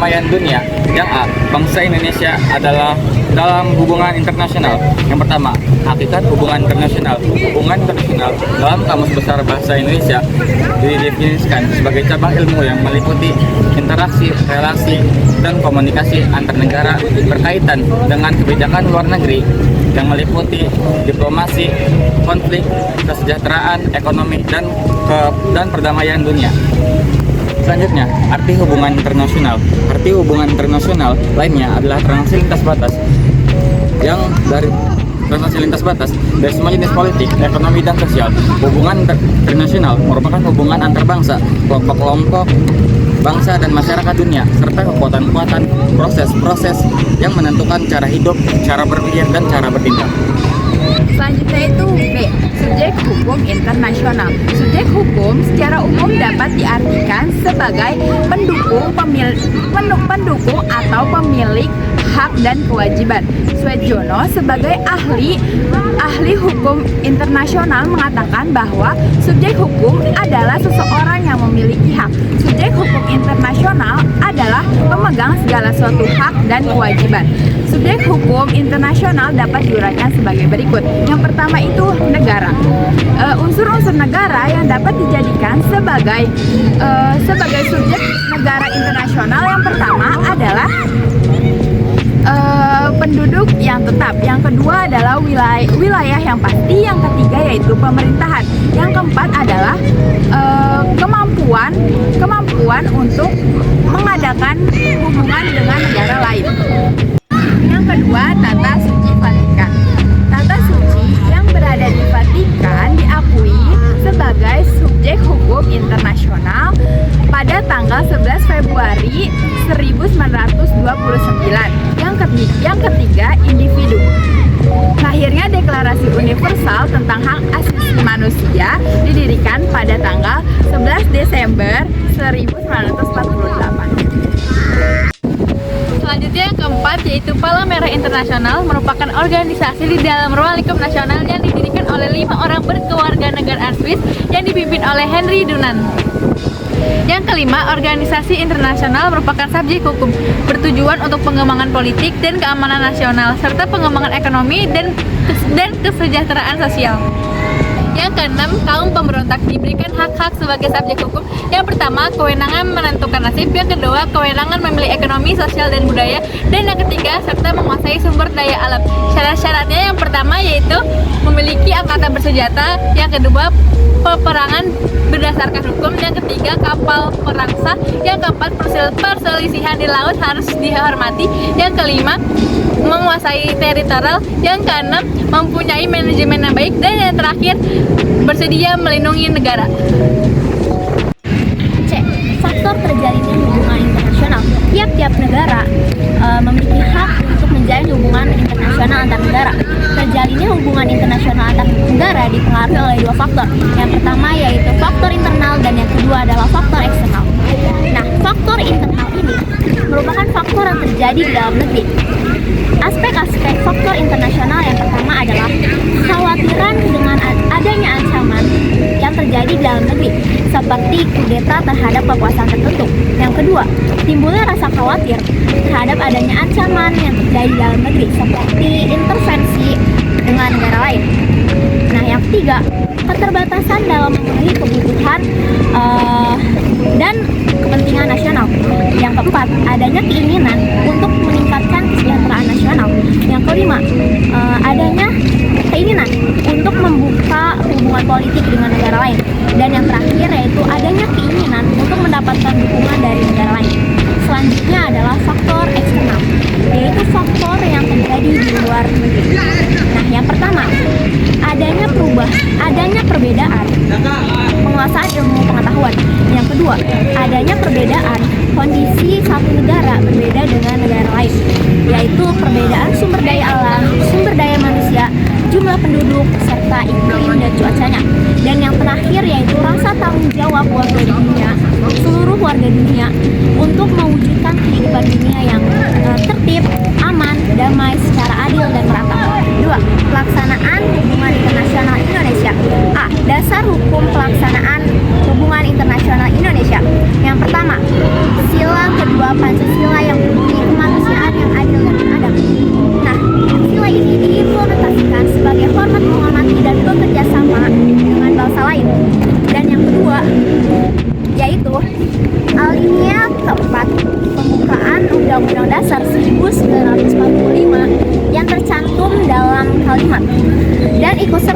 perdamaian dunia. Yang A, bangsa Indonesia adalah dalam hubungan internasional. Yang pertama, hakikat hubungan internasional. Hubungan internasional dalam Kamus Besar Bahasa Indonesia didefinisikan sebagai cabang ilmu yang meliputi interaksi, relasi, dan komunikasi antar negara berkaitan dengan kebijakan luar negeri yang meliputi diplomasi, konflik, kesejahteraan, ekonomi, dan perdamaian dunia. Selanjutnya, arti hubungan internasional. Arti hubungan internasional lainnya adalah transaksi lintas batas dari semua jenis politik, ekonomi, dan sosial. Hubungan internasional merupakan hubungan antar bangsa, kelompok-kelompok bangsa dan masyarakat dunia, serta kekuatan-kekuatan proses-proses yang menentukan cara hidup, cara berpikir, dan cara bertindak. Selanjutnya itu B, subjek hukum internasional. Subjek hukum secara umum dapat diartikan sebagai pendukung atau pemilik hak dan kewajiban. Swetjono sebagai ahli hukum internasional mengatakan bahwa subjek hukum adalah seseorang yang memiliki hak. Subjek hukum internasional adalah pemegang segala suatu hak dan kewajiban. Subjek hukum internasional dapat diuraikan sebagai berikut. Yang pertama itu negara. Unsur-unsur negara yang dapat dijadikan sebagai subjek negara internasional yang pertama adalah penduduk yang tetap. Yang kedua adalah wilayah yang pasti. Yang ketiga yaitu pemerintahan. Yang keempat adalah kemampuan untuk mengadakan hubungan dengan negara lain. Yang kedua, tata suci Vatikan. Tata suci yang berada di Vatikan diakui sebagai subjek hukum internasional pada tanggal 11 Februari 1929. Yang ketiga, individu. Lahirnya Deklarasi Universal tentang Hak Asasi Manusia didirikan pada tanggal 11 Desember 1948. Selanjutnya yang keempat yaitu Palang Merah Internasional merupakan organisasi di dalam ruang lingkup nasional yang didirikan oleh 5 orang berkewarganegaraan Swiss yang dipimpin oleh Henry Dunant. Yang kelima, organisasi internasional merupakan subjek hukum bertujuan untuk pengembangan politik dan keamanan nasional serta pengembangan ekonomi dan kesejahteraan sosial. Yang keenam, kaum pemberontak diberikan hak-hak sebagai subjek hukum. Yang pertama, kewenangan menentukan nasib. Yang kedua, kewenangan memilih ekonomi, sosial, dan budaya. Dan yang ketiga, serta menguasai sumber daya alam. Syarat-syaratnya yang pertama yaitu memiliki angkatan bersenjata. Yang kedua, peperangan berdasarkan hukum. Yang ketiga, kapal perang sah. Yang keempat, perselisihan di laut harus dihormati. Yang kelima, menguasai teritorial. Yang keenam, mempunyai manajemen yang baik. Dan yang terakhir, bersedia melindungi negara. C. Faktor terjalinnya hubungan internasional. Tiap-tiap negara memiliki hak untuk menjalin hubungan internasional antar negara. Terjalinnya hubungan internasional antar negara dipengaruhi oleh dua faktor. Yang pertama yaitu faktor internal dan yang kedua adalah faktor eksternal. Nah, faktor internal ini merupakan faktor yang terjadi di dalam negeri. Aspek-aspek faktor internasional yang pertama adalah kekhawatiran dengan adanya ancaman yang terjadi di dalam negeri, seperti kudeta terhadap kekuasaan tertentu. Yang kedua, timbulnya rasa khawatir terhadap adanya ancaman yang terjadi di dalam negeri, seperti intervensi dengan negara lain. Nah, yang ketiga, keterbatasan dalam memenuhi kebutuhan dan kepentingan nasional. Yang keempat, adanya keinginan untuk meningkatkan kesejahteraan nasional. Yang kelima, adanya keinginan untuk membuka hubungan politik dengan negara lain. Dan yang terakhir yaitu adanya keinginan untuk mendapatkan dukungan dari negara lain. Selanjutnya adalah faktor eksternal, yaitu faktor yang terjadi di luar negeri. Nah, yang pertama, adanya perbedaan penguasaan ilmu pengetahuan. Yang kedua, adanya perbedaan kondisi satu negara berbeda dengan negara lain, yaitu perbedaan sumber daya alam, sumber daya manusia, jumlah penduduk, serta iklim dan cuacanya. Dan yang terakhir yaitu rasa tanggung jawab seluruh warga dunia untuk mewujudkan kehidupan dunia yang tertib, aman, damai, secara adil dan merata. 2. Pelaksanaan hubungan internasional Indonesia. A. Dasar hukum pelaksanaan hubungan internasional Indonesia. Yang pertama, sila kedua Pancasila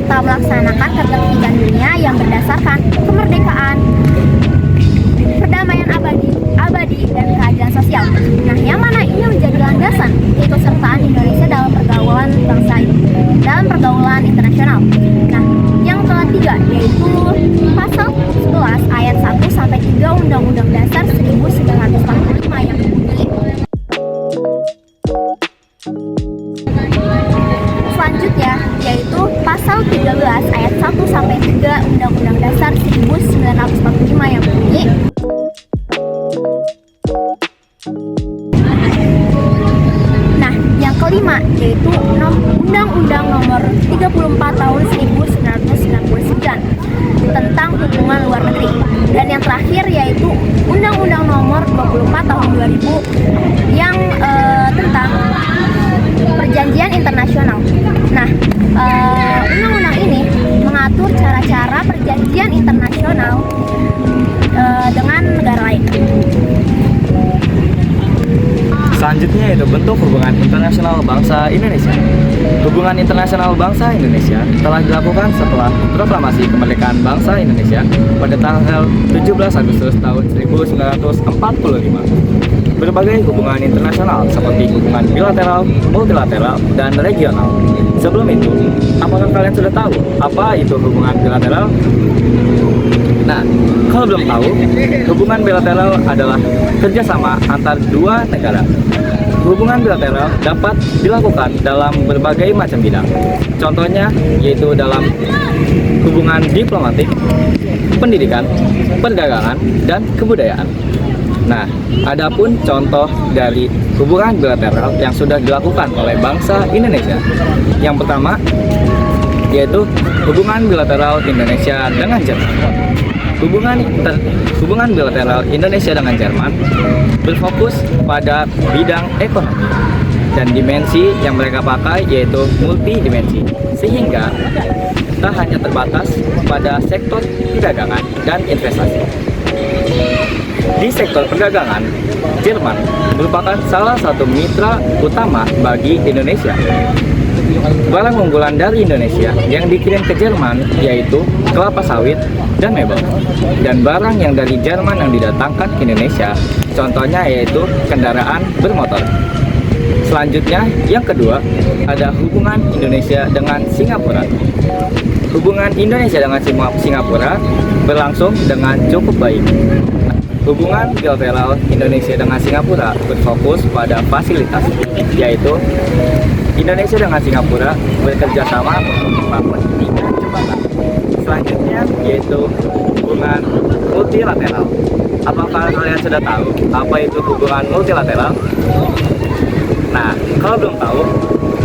serta melaksanakan ketertiban dunia yang berdasarkan kemerdekaan, perdamaian abadi dan keadilan sosial. Nah, yang mana ini menjadi landasan keikutsertaan Indonesia dalam pergaulan internasional. Nah, yang ketiga yaitu pasal 11 ayat 1 sampai 3 Undang-Undang Dasar 1945 yang berbunyi, selanjutnya yaitu pasal 13 ayat 1 sampai 3 Undang-Undang Dasar 1945 yang berbunyi, nah, yang kelima yaitu Undang-Undang Nomor 34 Tahun 1999 tentang hubungan luar negeri. Dan yang terakhir yaitu Undang-Undang Nomor 24 Tahun 2000 yang tentang perjanjian internasional. Nah, undang-undang ini mengatur cara-cara perjanjian internasional dengan negara lain. Selanjutnya yaitu bentuk hubungan internasional bangsa Indonesia. Hubungan internasional bangsa Indonesia telah dilakukan setelah proklamasi kemerdekaan bangsa Indonesia pada tanggal 17 Agustus tahun 1945. Berbagai hubungan internasional seperti hubungan bilateral, multilateral, dan regional. Sebelum itu, apakah kalian sudah tahu apa itu hubungan bilateral? Nah, kalau belum tahu, hubungan bilateral adalah kerjasama antar dua negara. Hubungan bilateral dapat dilakukan dalam berbagai macam bidang. Contohnya yaitu dalam hubungan diplomatik, pendidikan, perdagangan, dan kebudayaan. Nah, adapun contoh dari hubungan bilateral yang sudah dilakukan oleh bangsa Indonesia. Yang pertama yaitu hubungan bilateral Indonesia dengan Jerman. Hubungan bilateral Indonesia dengan Jerman berfokus pada bidang ekonomi dan dimensi yang mereka pakai yaitu multidimensi, sehingga tak hanya terbatas pada sektor perdagangan dan investasi. Di sektor perdagangan, Jerman merupakan salah satu mitra utama bagi Indonesia. Barang unggulan dari Indonesia yang dikirim ke Jerman yaitu kelapa sawit dan mebel. Dan barang yang dari Jerman yang didatangkan ke Indonesia, contohnya yaitu kendaraan bermotor. Selanjutnya, yang kedua, ada hubungan Indonesia dengan Singapura. Hubungan Indonesia dengan Singapura berlangsung dengan cukup baik. Hubungan bilateral Indonesia dengan Singapura berfokus pada fasilitas, yaitu Indonesia dengan Singapura bekerja sama untuk membangun 3 jembatan. Selanjutnya yaitu hubungan multilateral. Apakah kalian sudah tahu apa itu hubungan multilateral? Nah, kalau belum tahu,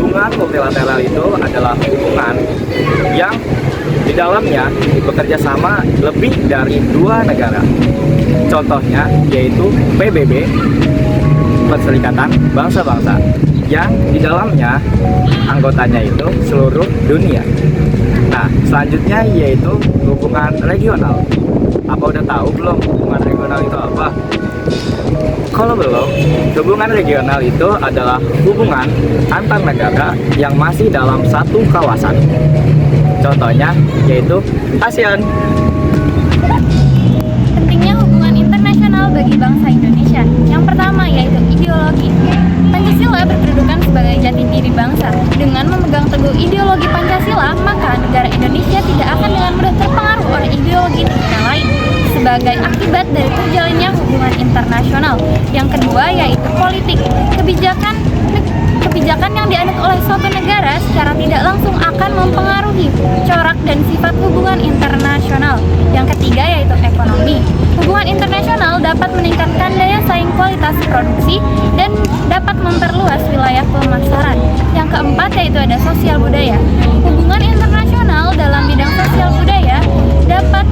hubungan multilateral itu adalah hubungan yang di dalamnya bekerja sama lebih dari 2 negara. Contohnya yaitu PBB, Perserikatan Bangsa-Bangsa, yang di dalamnya anggotanya itu seluruh dunia. Nah, selanjutnya yaitu hubungan regional. Apa udah tahu belum hubungan regional itu apa? Kalau belum, hubungan regional itu adalah hubungan antar negara yang masih dalam satu kawasan. Contohnya yaitu ASEAN. Pentingnya hubungan internasional bagi bangsa Indonesia. Yang pertama yaitu ideologi. Pancasila berkedudukan sebagai jati diri bangsa. Dengan memegang teguh ideologi Pancasila, maka negara Indonesia tidak akan dengan mudah terpengaruh oleh ideologi negara lain sebagai akibat dari terjalinnya hubungan internasional. Yang kedua yaitu politik. Kebijakan yang dianut oleh suatu negara secara tidak langsung akan mempengaruhi corak dan sifat hubungan internasional. Yang ketiga yaitu ekonomi. Hubungan internasional dapat meningkatkan daya saing kualitas produksi dan dapat memperluas wilayah pemasaran. Yang keempat yaitu ada sosial budaya. Hubungan internasional dalam bidang sosial budaya dapat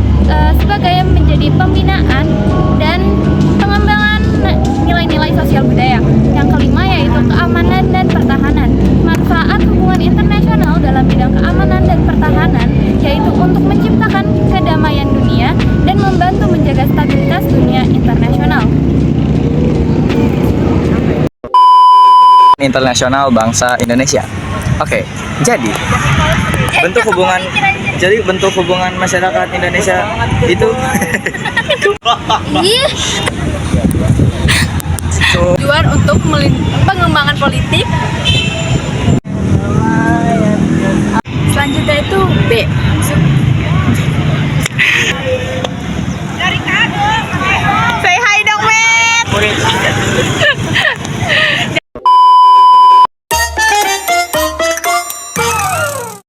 sebagai menjadi pembinaan dan pengembangan nilai-nilai sosial budaya. Yang kelima yaitu keamanan dan pertahanan. Manfaat hubungan internasional dalam bidang keamanan dan pertahanan yaitu untuk menciptakan kedamaian dunia dan membantu menjaga stabilitas dunia internasional. Internasional bangsa Indonesia. Oke, jadi bentuk hubungan masyarakat Indonesia itu Tujuan untuk pengembangan politik,